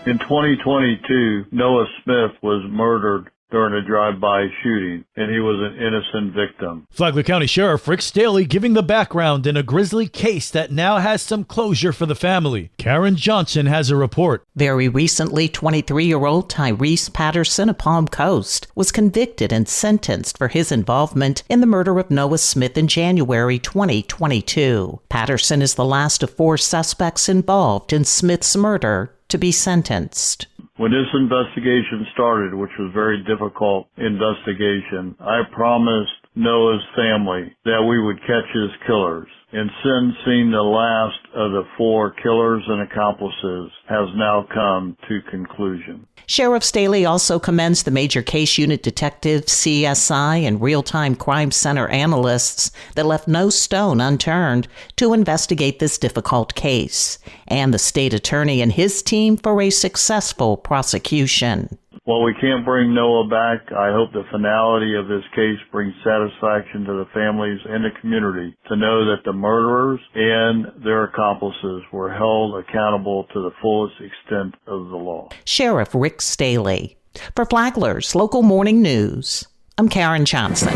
In 2022, Noah Smith was murdered during a drive-by shooting, and he was an innocent victim. Flagler County Sheriff Rick Staley giving the background in a grisly case that now has some closure for the family. Karen Johnson has a report. Very recently, 23-year-old Tyrese Patterson of Palm Coast was convicted and sentenced for his involvement in the murder of Noah Smith in January 2022. Patterson is the last of 4 suspects involved in Smith's murder to be sentenced. When this investigation started, which was a very difficult investigation, I promised Noah's family that we would catch his killers. And since seeing the last of the 4 killers and accomplices has now come to conclusion. Sheriff Staley also commends the Major Case Unit detectives, CSI, and Real-Time Crime Center analysts that left no stone unturned to investigate this difficult case, and the state attorney and his team for a successful prosecution. While we can't bring Noah back, I hope the finality of this case brings satisfaction to the families and the community to know that the murderers and their accomplices were held accountable to the fullest extent of the law. Sheriff Rick Staley. For Flagler's Local Morning News, I'm Karen Johnson.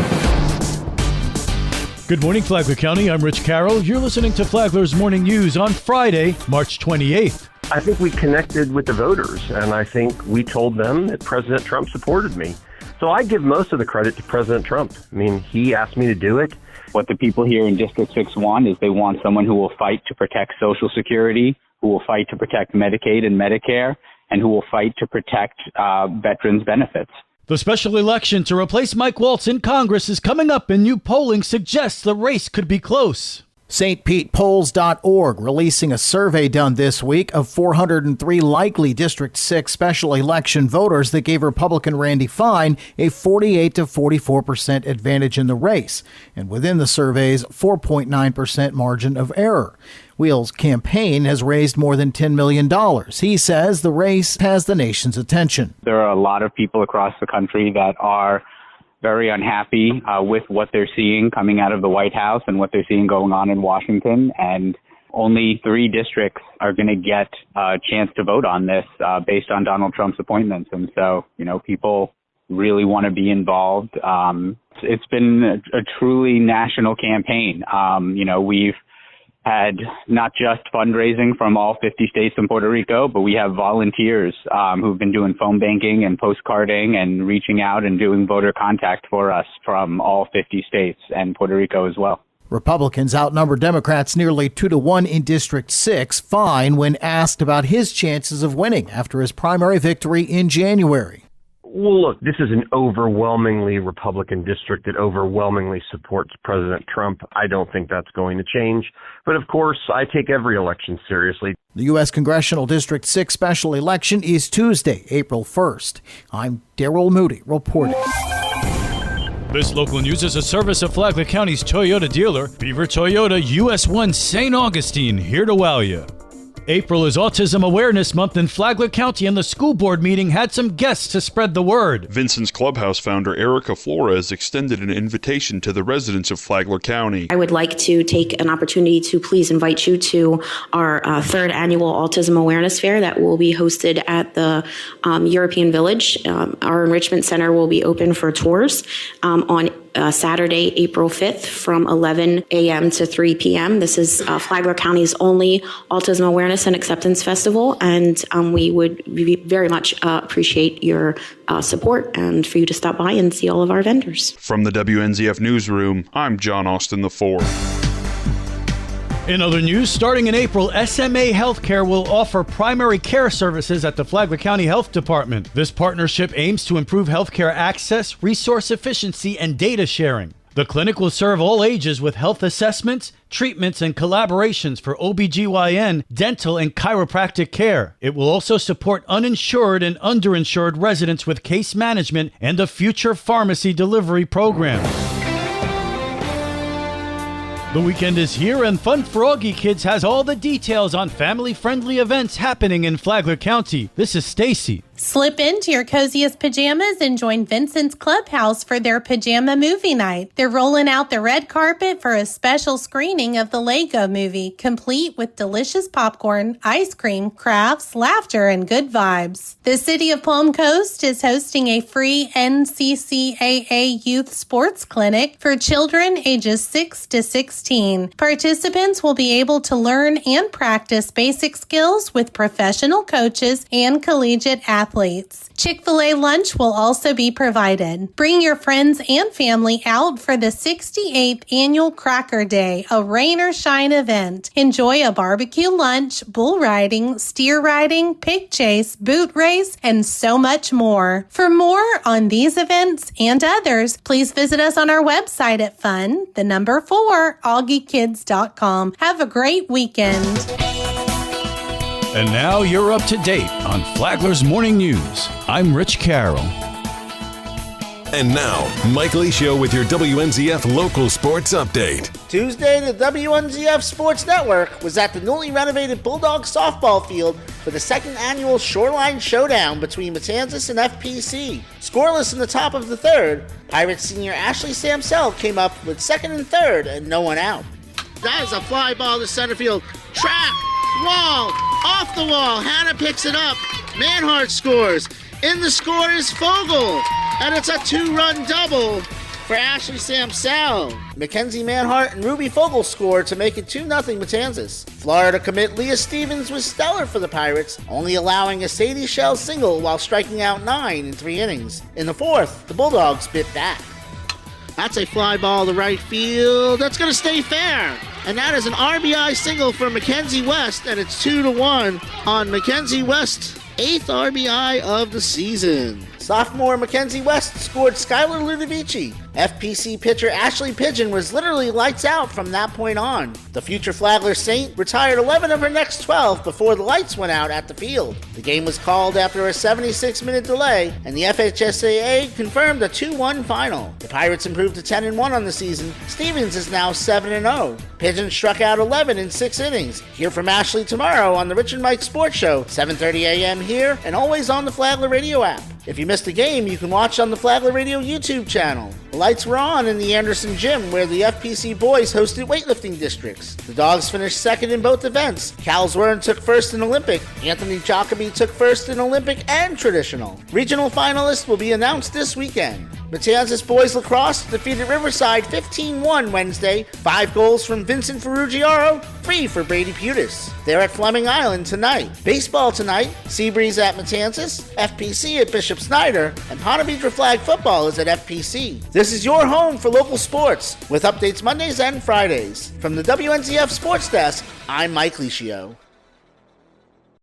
Good morning, Flagler County. I'm Rich Carroll. You're listening to Flagler's Morning News on Friday, March 28th. I think we connected with the voters, and I think we told them that President Trump supported me. So I give most of the credit to President Trump. I mean, he asked me to do it. What the people here in District 6 want is they want someone who will fight to protect Social Security, who will fight to protect Medicaid and Medicare, and who will fight to protect veterans' benefits. The special election to replace Mike Waltz in Congress is coming up, and new polling suggests the race could be close. stpetepolls.org releasing a survey done this week of 403 likely District 6 special election voters that gave Republican Randy Fine a 48 to 44% advantage in the race, and within the survey's 4.9% margin of error. Wheel's campaign has raised more than $10 million. He says the race has the nation's attention. There are a lot of people across the country that are very unhappy with what they're seeing coming out of the White House and what they're seeing going on in Washington. And only 3 districts are going to get a chance to vote on this based on Donald Trump's appointments. And so, people really want to be involved. It's been a truly national campaign. We've had not just fundraising from all 50 states and Puerto Rico, but we have volunteers who've been doing phone banking and postcarding and reaching out and doing voter contact for us from all 50 states and Puerto Rico as well. Republicans outnumber Democrats nearly 2-1 in District 6. Fine when asked about his chances of winning after his primary victory in January. Well, look, this is an overwhelmingly Republican district that overwhelmingly supports President Trump. I don't think that's going to change. But of course, I take every election seriously. The U.S. Congressional District 6 special election is Tuesday, April 1st. I'm Daryl Moody reporting. This local news is a service of Flagler County's Toyota dealer, Beaver Toyota US 1 St. Augustine, here to wow you. April is Autism Awareness Month in Flagler County, and the school board meeting had some guests to spread the word. Vincent's Clubhouse founder Erica Flores extended an invitation to the residents of Flagler County. I would like to take an opportunity to please invite you to our 3rd annual Autism Awareness Fair that will be hosted at the European Village. Our enrichment center will be open for tours on Saturday, April 5th from 11 a.m. to 3 p.m. This is Flagler County's only Autism Awareness and Acceptance Festival, and we would very much appreciate your support and for you to stop by and see all of our vendors. From the WNZF Newsroom, I'm John Austin IV. In other news, starting in April, SMA Healthcare will offer primary care services at the Flagler County Health Department. This partnership aims to improve healthcare access, resource efficiency, and data sharing. The clinic will serve all ages with health assessments, treatments, and collaborations for OBGYN, dental, and chiropractic care. It will also support uninsured and underinsured residents with case management and a future pharmacy delivery program. The weekend is here, and Fun Froggy Kids has all the details on family-friendly events happening in Flagler County. This is Stacy. Slip into your coziest pajamas and join Vincent's Clubhouse for their pajama movie night. They're rolling out the red carpet for a special screening of the Lego Movie, complete with delicious popcorn, ice cream, crafts, laughter, and good vibes. The City of Palm Coast is hosting a free NCCAA Youth Sports Clinic for children ages 6 to 16. Participants will be able to learn and practice basic skills with professional coaches and collegiate athletes. Chick-fil-A lunch will also be provided. Bring your friends and family out for the 68th Annual Cracker Day, a rain or shine event. Enjoy a barbecue lunch, bull riding, steer riding, pig chase, boot race, and so much more. For more on these events and others, please visit us on our website at fun4augiekids.com. Have a great weekend. And now you're up to date on Flagler's Morning News. I'm Rich Carroll. And now, Mike Licio with your WNZF local sports update. Tuesday, the WNZF Sports Network was at the newly renovated Bulldog softball field for the second annual Shoreline Showdown between Matanzas and FPC. Scoreless in the top of the third, Pirates senior Ashley Samsell came up with second and third and no one out. That is a fly ball to center field. Track! Wall! Off the wall! Hannah picks it up. Manhart scores. In the score is Fogle. And it's a two-run double for Ashley Samsell. Mackenzie Manhart and Ruby Fogle scored to make it 2-0 Matanzas. Florida commit Leah Stevens was stellar for the Pirates, only allowing a Sadie Shell single while striking out 9 in 3 innings. In the fourth, the Bulldogs bit back. That's a fly ball to right field. That's going to stay fair. And that is an RBI single for Mackenzie West, and it's 2-1 on Mackenzie West, 8th RBI of the season. Sophomore Mackenzie West scored Skylar Ludovici. FPC pitcher Ashley Pigeon was literally lights out from that point on. The future Flagler Saint retired 11 of her next 12 before the lights went out at the field. The game was called after a 76-minute delay, and the FHSAA confirmed a 2-1 final. The Pirates improved to 10-1 on the season. Stevens is now 7-0. Pigeon struck out 11 in 6 innings. Hear from Ashley tomorrow on the Rich and Mike Sports Show, 7:30 a.m. here and always on the Flagler Radio app. If you missed a game, you can watch on the Flagler Radio YouTube channel. The lights were on in the Anderson Gym, where the FPC boys hosted weightlifting districts. The Dogs finished second in both events. Cal Zwern took first in Olympic. Anthony Jacoby took first in Olympic and traditional. Regional finalists will be announced this weekend. Matanzas boys lacrosse defeated Riverside 15-1 Wednesday. 5 goals from Vincent Ferrugiaro, 3 for Brady Putis. They're at Fleming Island tonight. Baseball tonight, Seabreeze at Matanzas, FPC at Bishop Snyder, and Ponte Vedra Flag football is at FPC. This is your home for local sports, with updates Mondays and Fridays. From the WNZF Sports Desk, I'm Mike Licio.